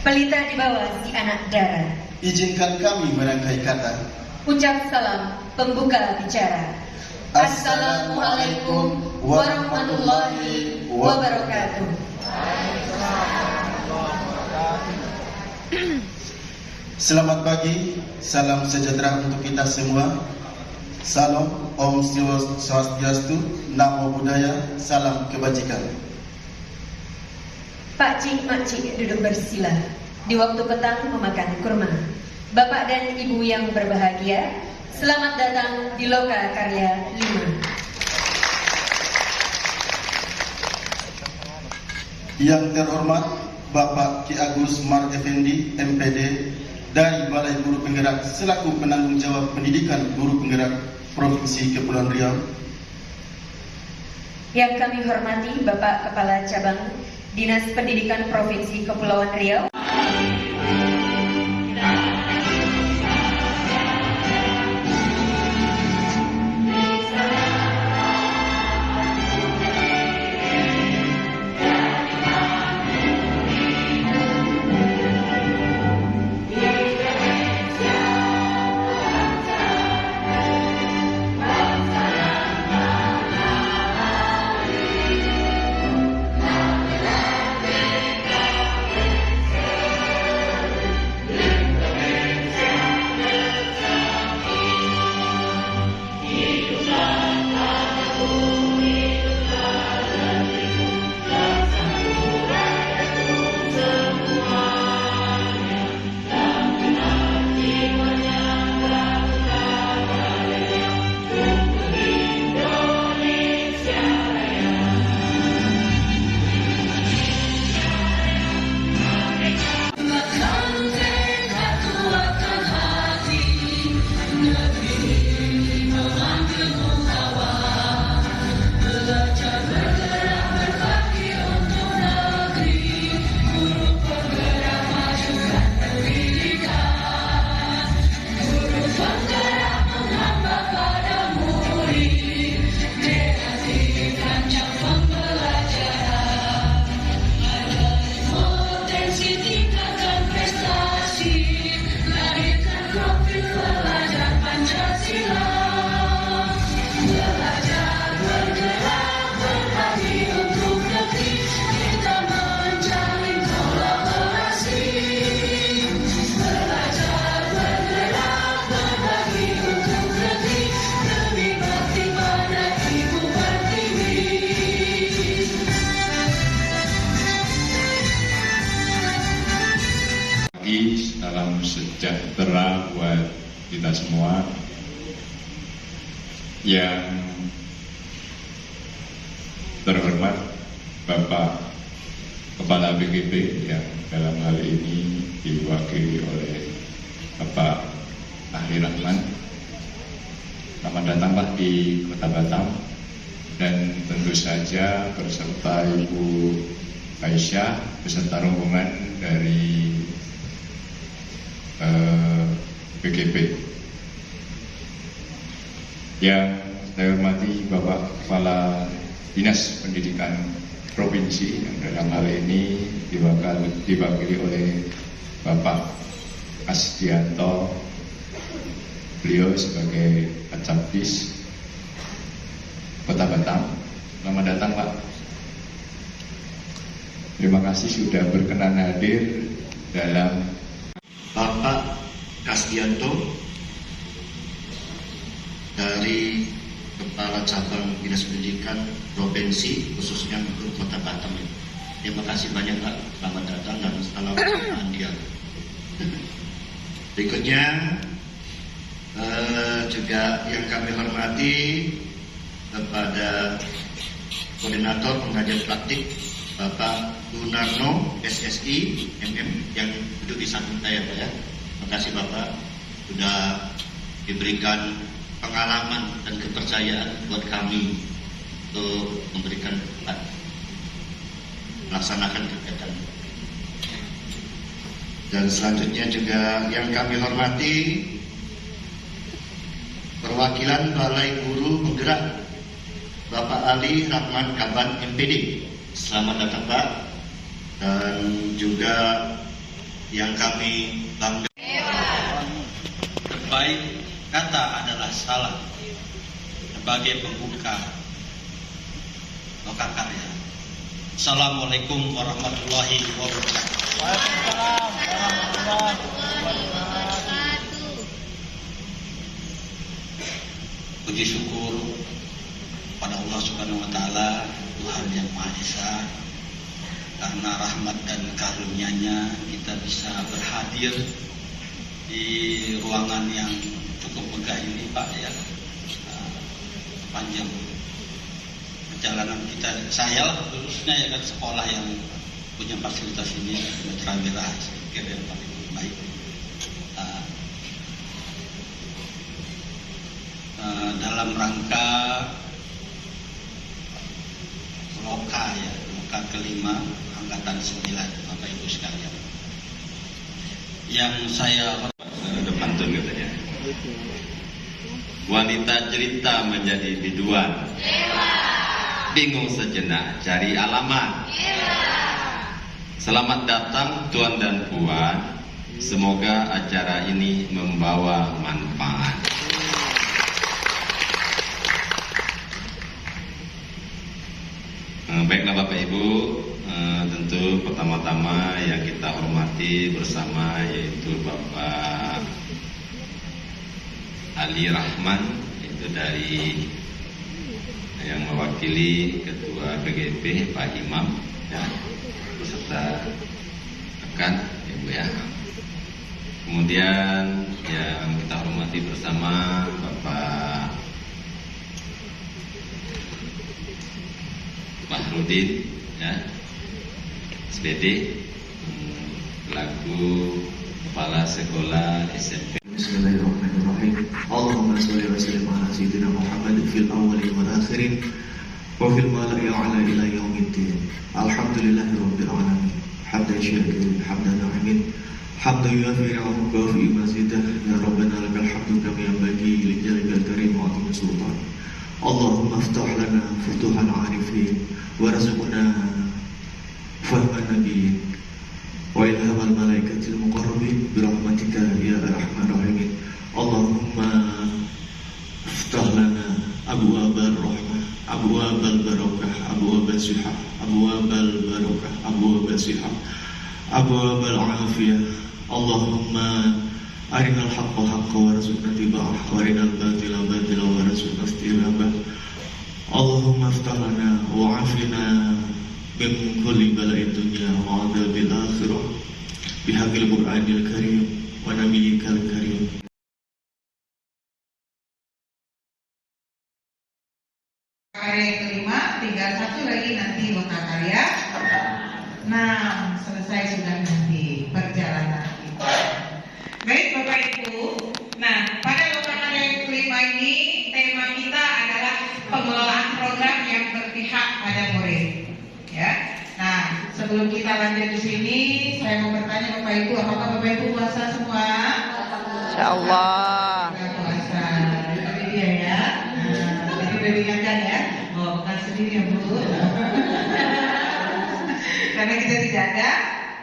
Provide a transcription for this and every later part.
Pelita di bawah si anak darat. Izinkan kami merangkai kata. Ucap salam pembuka bicara. Assalamualaikum warahmatullahi wabarakatuh. Selamat pagi, salam sejahtera untuk kita semua. Salam, Om Swastiastu, Namo Buddhaya, salam kebajikan. Pak Cik, Mak Cik duduk bersila di waktu petang memakan kurma. Bapak dan Ibu yang berbahagia, selamat datang di Loka Karya 5. Yang terhormat Bapak Ki Agus Mar Effendi, MPD dari Balai Guru Penggerak selaku penanggung jawab pendidikan guru penggerak Provinsi Kepulauan Riau. Yang kami hormati Bapak Kepala Cabang Dinas Pendidikan Provinsi Kepulauan Riau. Salam sejahtera buat kita semua. Yang terhormat Bapak Kepala BGP yang dalam hal ini diwakili oleh Bapak Ahli Rahman. Selamat datang Pak di Kota Batam, dan tentu saja beserta Ibu Aisyah beserta rombongan dari BGP. Yang saya hormati Bapak Kepala Dinas Pendidikan Provinsi yang dalam hal ini diwakili oleh Bapak Asdianto, beliau sebagai Kacabdis Kota Batam. Selamat datang Pak. Terima kasih sudah berkenan hadir dalam Bapak Kasdianto dari Kepala Cabang Dinas Pendidikan Provinsi khususnya untuk Kota Batam. Terima kasih banyak Pak, selamat datang dan salam dia. Berikutnya juga yang kami hormati kepada Koordinator Pengajian Praktik Bapak Gunarno SSI MM yang duduk di samping saya Pak ya. Terima kasih Bapak sudah diberikan pengalaman dan kepercayaan buat kami untuk memberikan melaksanakan kegiatan. Dan selanjutnya juga yang kami hormati perwakilan Balai Guru Penggerak Bapak Ali Rahman Kaban MPD. Selamat datang Pak. Dan juga yang kami banggakan. Terbaik kata adalah salam sebagai pembuka Lokakarya. Assalamualaikum warahmatullahi wabarakatuh. Puji syukur pada Allah Subhanahu wa taala, Tuhan yang Maha Esa, karena rahmat dan karunia-Nya kita bisa berhadir di ruangan yang cukup megah ini, Pak, ya. Panjang perjalanan kita, saya khususnya ya kan, sekolah yang punya fasilitas ini, Mitra Merah, saya pikir yang paling baik. Dalam rangka Loka kelima Angkatan 9, Bapak Ibu sekalian, yang saya depan tuh katanya. Wanita cerita menjadi biduan. Bingung sejenak cari alamat. Selamat datang Tuan dan Puan. Semoga acara ini membawa manfaat. Baiklah Bapak Ibu, tentu pertama-tama yang kita hormati bersama yaitu Bapak Ali Rahman, itu dari yang mewakili Ketua BGP Pak Imam, ya, beserta rekan Ibu ya. Kemudian yang kita hormati bersama Bapak Bahrudin, ya, SPD, selaku Kepala Sekolah SMP. Bismillahirrahmanirrahim. Allahumma sholli wa sallim ala sayyidina Muhammad fil awwalin wal akhirin wa fil mala'i a'la ila yaumiddin. Alhamdulillahirabbil alamin. Hamdan syakirin, hamdan na'imin. Hamdan yuwafi ni'amahu wa fi mazidah. Ya Rabbana lakal hamdu kama yanbaghi li jalikal karim wa azimi sultan. Allahumma iftah lana futuhal arifin warzuqna fahman nabiyyin wa ilhamal malaikatil muqarrabin birahmatika ya arhamar rahimin. Allahumma iftah lana abwaabal rahmah, abwaabal barakah, abwaabal sihah, abwaabal barakah, abwaabal sihah, abwaabal afiyah. Allahumma arinal haqqa haqqa warzuqna ittiba'ah, wa arinal batila batila warzuqna ijtinabah. Allahumma iftah lana wa afina min kulli bala'id dunya wa 'adzabil akhirah bihaqqil Qur'anil karim wa nabiyyikal karim. Karya yang kelima, tinggal satu lagi nanti Lokakarya. Nah, selesai sudah nanti perjalanan kita. Baik Bapak Ibu, nah pada Lokakarya yang kelima ini tema kita adalah pengelolaan program yang berpihak pada murid. Ya, nah sebelum kita lanjut di sini, saya mau bertanya Bapak Ibu, apakah Bapak Ibu puasa semua? Insyaallah. Puasa, itu dia ya. Nah, jadi udah diingatkan ya. Oh, bukan sendiri ya Bu. Karena kita tidak ada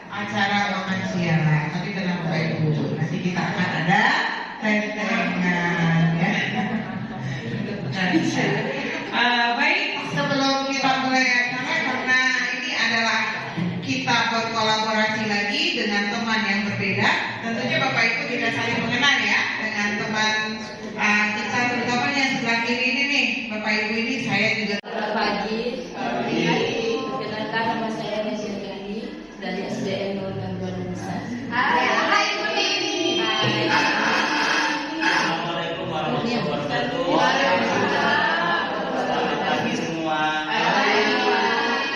acara makan siang, tapi tenang Bapak Ibu, nanti kita akan ada tentengan ya. Baik, sebelum kita mulai acara, karena ini adalah kita berkolaborasi lagi dengan teman yang berbeda, tentunya Bapak Ibu kita saling mengenal ya dengan teman kita, terutama yang sebelah kiri ini nih, Bapak Ibu ini saya juga. Selamat pagi. Perkenalkan nama saya Nesya Gani dari SDN Nur Bantuan Desa. Hai Bu Nini. Assalamualaikum warahmatullahi wabarakatuh. Selamat pagi semua.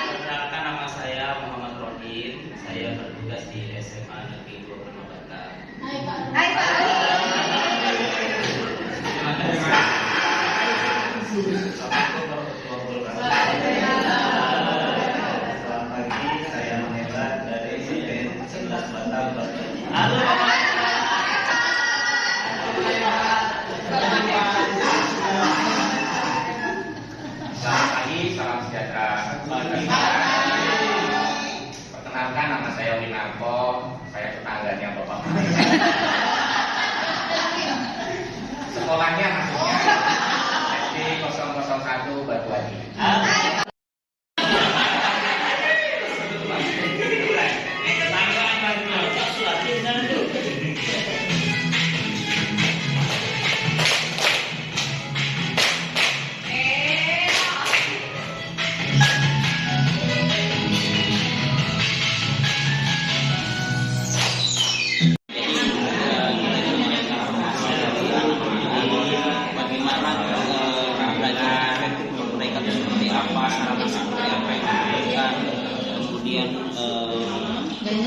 Perkenalkan nama saya Muhammad Rodin. Saya bertugas di SMA Negeri 2 Purwakarta. Hai Pak. Assalamualaikum warahmatullahi wabarakatuh. Selamat pagi, saya Mahebat dari SDN 11 Batam. Selamat pagi, salam sejahtera. Perkenalkan nama saya Winarko, saya tetangganya Bapak. Sekolahnya maksudnya SD 001 Batuani.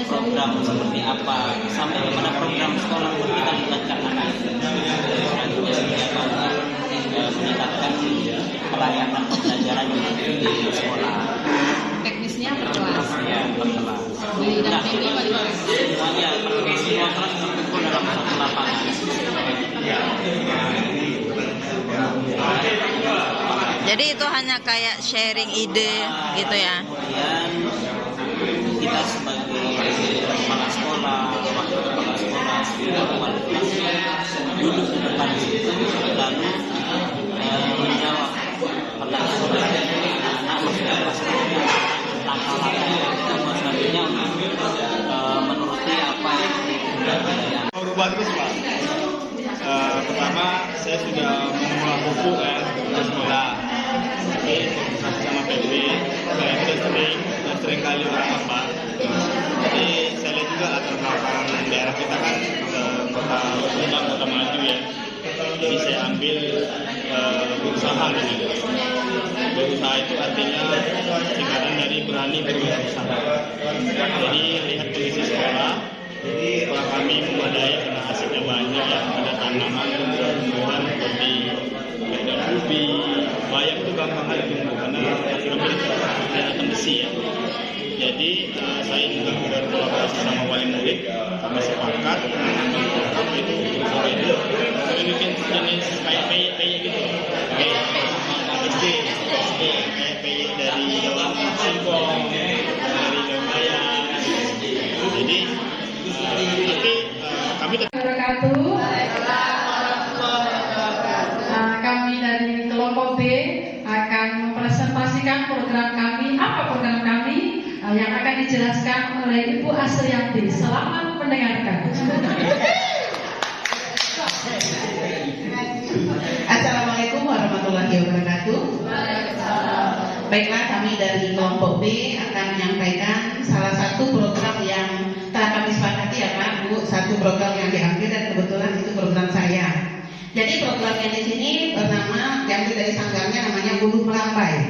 Program seperti apa sampai kepada program sekolah pun kita libatkan meningkatkan pelayanan pembelajaran di sekolah. Teknisnya per kelas. Ya, per kelas. Semuanya semua kelas terkumpul dalam satu lapangan. Jadi itu hanya kayak sharing ide gitu ya. Kemudian kita sebagai kepala sekolah, wakil kepala sekolah, kepala kelas duduk di depan situ lalu menjawab pertanyaan anak-anak maksudnya langkah-langkah yang kita buat selanjutnya untuk menuruti apa yang kita bagus Pak. Pertama saya sudah membawa buku ke sekolah, tapi sama PB saya sudah sering kali orang apa. Jadi saya lihat juga latar belakang daerah kita kan kota maju ya. Jadi saya ambil berusaha gitu. Berusaha itu artinya singkatan dari berani berusaha. Jadi lihat kondisi sekolah kami memadai karena hasilnya banyak ya, ada tanaman tumbuhan seperti daun ubi, bayam itu gampang aja tumbuh karena kami kelihatan besi ya. Jadi saya juga berkolaborasi sama wali murid, kami sepakat apa itu kami bikin jenis kayak peyek gitu, kayak SD kayak peyek dari singkong, dari daun bayam. Jadi nanti kami kami dari kelompok B akan mempresentasikan program kami. Apa program kami? Yang akan dijelaskan oleh Ibu Asriyanti. Selamat mendengarkan. Assalamualaikum warahmatullahi wabarakatuh. Baiklah, kami dari kelompok B akan menyampaikan salah satu program yang telah kami sepakati ya Pak Bu. Satu program yang diambil dan kebetulan itu program saya. Jadi programnya di sini bernama, diambil dari sanggarnya namanya Buluh Melambai.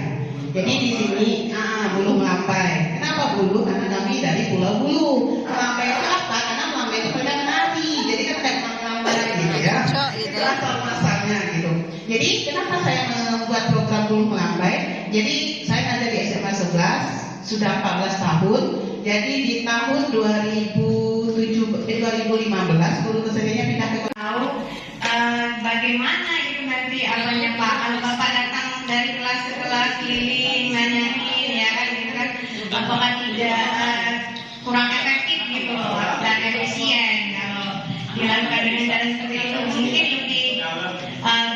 Jadi di sini Buluh Melambai. Kenapa Buluh? Karena kami dari Pulau Bulu. Melambai itu apa? Karena Melambai itu pada menari. Jadi kan kayak melambai gitu ya. Itu asal masalnya gitu. Jadi kenapa saya membuat program Buluh Melambai? Jadi saya ada di SMA 11 sudah 14 tahun. Jadi di tahun 2015 guru keseniannya pindah ke bagaimana itu nanti apanya Pak, kalau Bapak datang dari kelas ke kelas keliling nanyain ya kan gitu kan, apakah tidak kurang efektif gitu loh dan efisien kalau dilakukan dengan cara seperti itu. Mungkin lebih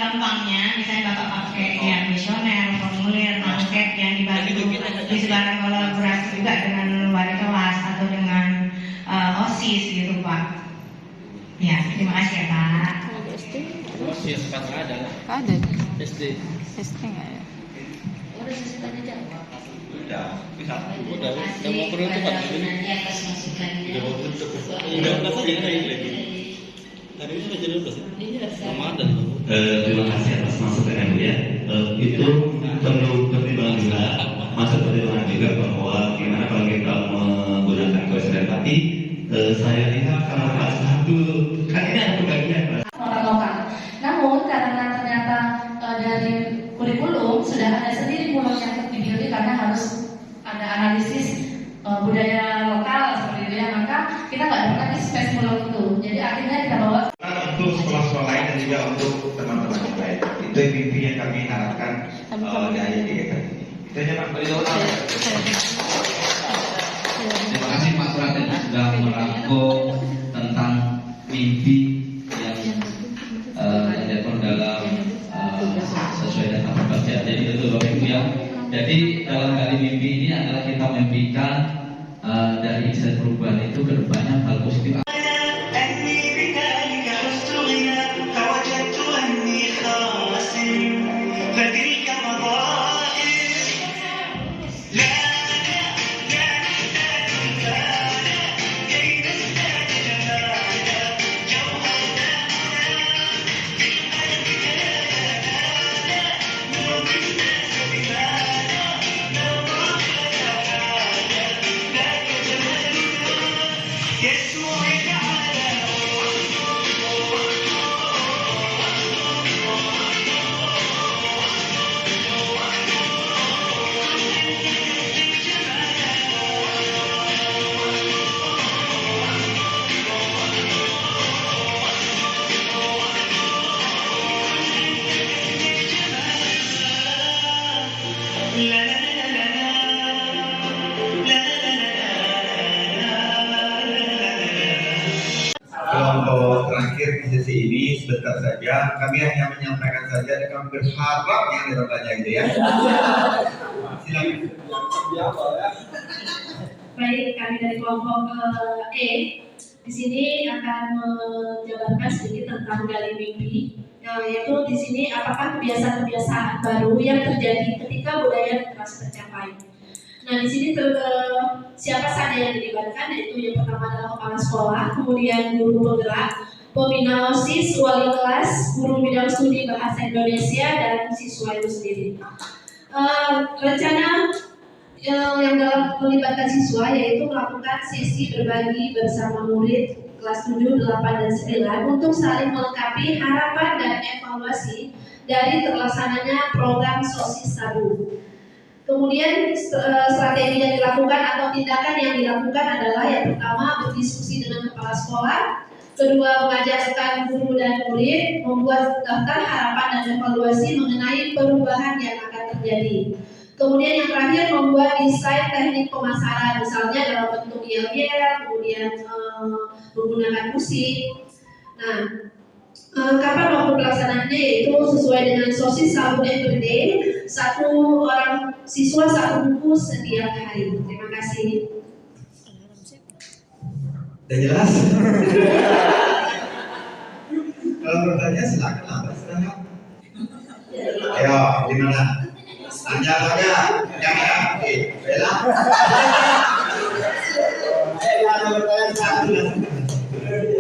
gampangnya misalnya Bapak pakai yang visioner, formulir, angket yang dibantu di sebarang kolaborasi juga dengan wali kelas atau dengan OSIS gitu Pak. Ya, terima kasih ya Pak. OSIS kan ada. Ada. SD nggak ya? Udah sesi tanya jawab. Udah mau peruntukan ini. Atas masukannya. Udah saja lagi. Hari ini sudah 12 ya? Ramadan. Terima kasih atas masukannya Bu ya. Itu perlu pertimbangan juga, masuk pertimbangan juga bahwa gimana kalau kita menggunakan konservasi. Saya lihat kalau kelas 1 kan ini ada pembagian orang lokal. Namun karena ternyata dari kurikulum sudah ada sendiri pulau yang dipilih karena harus ada analisis budaya lokal seperti itu ya, maka kita nggak dapat lagi space pulau itu. Jadi akhirnya kita bawa untuk sekolah-sekolah lain dan juga untuk teman-teman yang lain. Itu mimpi yang kami harapkan dari kegiatan ini. Itu aja Pak. Terima kasih Pak Suratin sudah merangkum tentang mimpi yang diatur dalam sesuai dengan pekerjaan. Jadi betul Bapak Ibu ya. Jadi dalam kali mimpi ini adalah kita mimpikan dari insight perubahan itu ke depannya hal positif. Kelompok terakhir di sesi ini sebentar saja, kami hanya menyampaikan saja dan kami berharap yang dirotanya itu ya. Silakan. Baik, kami dari kelompok E di sini akan menjabarkan sedikit tentang gali mimpi, yaitu di sini apakah kebiasaan-kebiasaan baru yang terjadi ketika budaya literasi tercapai. Nah, di sini siapa saja yang dilibatkan, yaitu yang pertama adalah kepala sekolah, kemudian guru penggerak, pembina OSIS, wali kelas, guru bidang studi bahasa Indonesia, dan siswa itu sendiri. Rencana yang dalam melibatkan siswa yaitu melakukan sesi berbagi bersama murid kelas 7, 8, dan 9 untuk saling melengkapi harapan dan evaluasi dari terlaksananya program SOSIS Sabu. Kemudian strategi yang dilakukan atau tindakan yang dilakukan adalah yang pertama berdiskusi dengan kepala sekolah, kedua mengajarkan guru dan murid, membuat daftar harapan dan evaluasi mengenai perubahan yang akan terjadi. Kemudian yang terakhir membuat desain teknik pemasaran, misalnya dalam bentuk yel-yel, kemudian menggunakan musik. Nah, kapan waktu pelaksanaannya, yaitu sesuai dengan SOSIS Sabu FBD, 1 orang siswa 1 buku setiap hari. Terima kasih. Sudah jelas? Kalau bertanya silakan lah, silakan. Ayo, gimana? Tanya saja, jangan oke, Bella.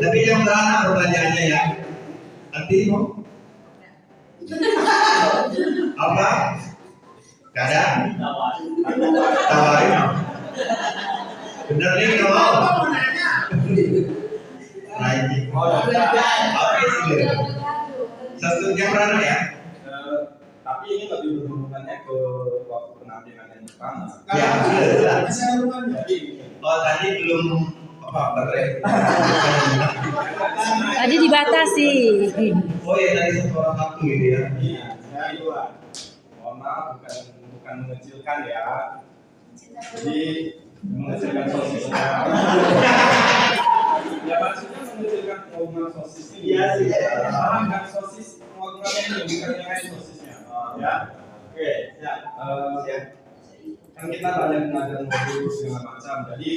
Tapi yang beranak pertanyaannya ya. Nanti mau? Apa? Gak ada? Tawarin. Bener nih kalau mau. Oke, silakan. Satu yang beranak ya. Tapi ini lebih berhubungannya ke waktu penampilan yang pertama. Ya, sudah. Oh, tadi belum apa Tadi dibatasi. Oh ya, dari satu orang satu gitu ya. Iya, saya itu lah. Mohon maaf, bukan mengecilkan ya. Jadi mengecilkan sosisnya. Ya maksudnya mengecilkan program sosis ini. Iya sih. Kan sosis programnya ini bukan yang lain sosisnya. Ya. Oke, ya. Kan kita banyak belajar modul segala macam. Jadi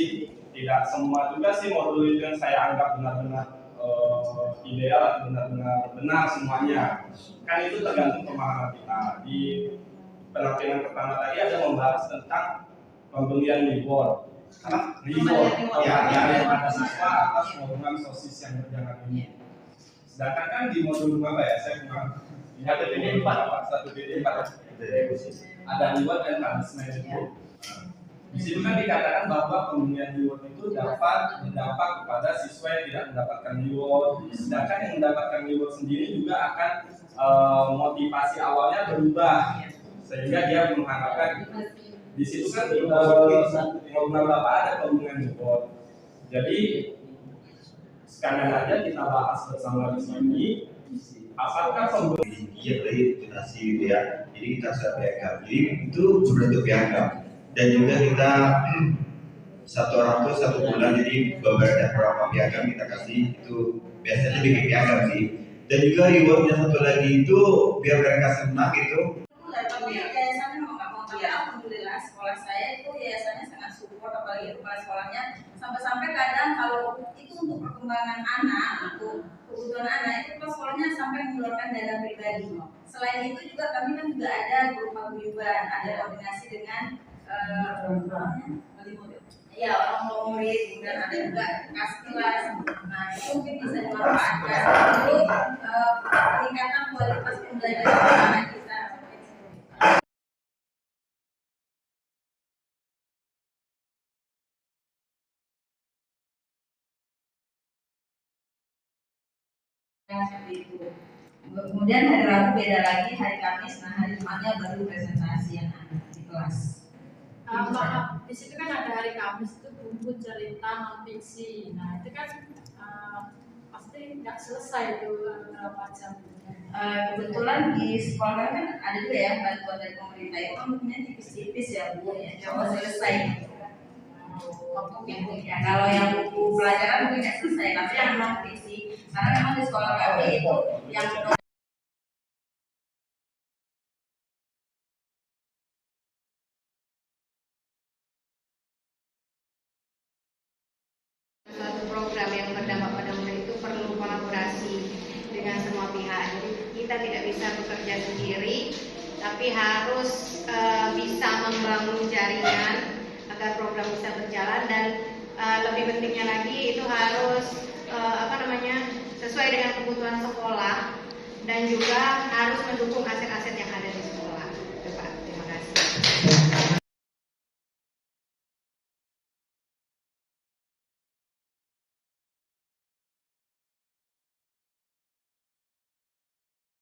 tidak semua juga sih modul itu yang saya anggap benar-benar ideal, benar semuanya. Kan itu tergantung pemahaman kita. Di penampilan pertama tadi ada membahas tentang pembelian reward. Reward ya ada siswa atas program sosis yang berjalan ini. Sedangkan kan di modul berapa ya? Saya kurang lihat ini 1 BD 4 ada reward dan punishment itu. Di situ kan dikatakan bahwa pemberian reward itu dapat berdampak kepada siswa yang tidak mendapatkan reward. Sedangkan yang mendapatkan reward sendiri juga akan motivasi awalnya berubah sehingga dia mengharapkan di situ kan program Bapak ada pemberian reward. Jadi sekalian aja kita bahas bersama di sini. Apakah pemberian edukasi gitu ya? Jadi kita sudah piagam. Jadi itu sudah untuk piagam. Dan juga kita satu orang tuh 1 bulan, jadi beberapa piagam kita kasih, itu biasanya bikin piagam sih. Dan juga rewardnya satu lagi itu biar mereka senang gitu. Tapi yayasannya memang nggak mau, tapi alhamdulillah sekolah saya itu yayasannya sangat support, apalagi kepala sekolahnya sampai-sampai kadang kalau itu untuk perkembangan anak, untuk kebutuhan anak itu kepala sekolahnya sampai mengeluarkan dana pribadi. Selain itu juga kami kan juga ada grup paguyuban, ada koordinasi dengan ya orang murid, dan ada juga kas kelas. Nah itu mungkin bisa dimanfaatkan untuk peningkatan kualitas pembelajaran anak kita. Seperti itu. Kemudian hari Rabu beda lagi, hari Kamis, nah hari Jumatnya baru presentasi yang ada di kelas. Di situ kan ada hari Kamis itu buku cerita non fiksi. Nah itu kan pasti nggak selesai itu berapa jam. Kebetulan di sekolah kan ada juga ya bantuan dari pemerintah itu kan bukunya tipis-tipis ya Bu, ya coba selesai. Ya, kalau yang buku pelajaran mungkin nggak selesai, tapi yang non fiksi karena memang di sekolah kami itu yang suatu program yang berdampak pada murid itu perlu kolaborasi dengan semua pihak. Jadi kita tidak bisa bekerja sendiri, tapi harus bisa membangun jaringan agar program bisa berjalan, dan lebih pentingnya lagi itu harus sesuai dengan kebutuhan sekolah dan juga harus mendukung aset-aset yang ada di sekolah. Terima kasih.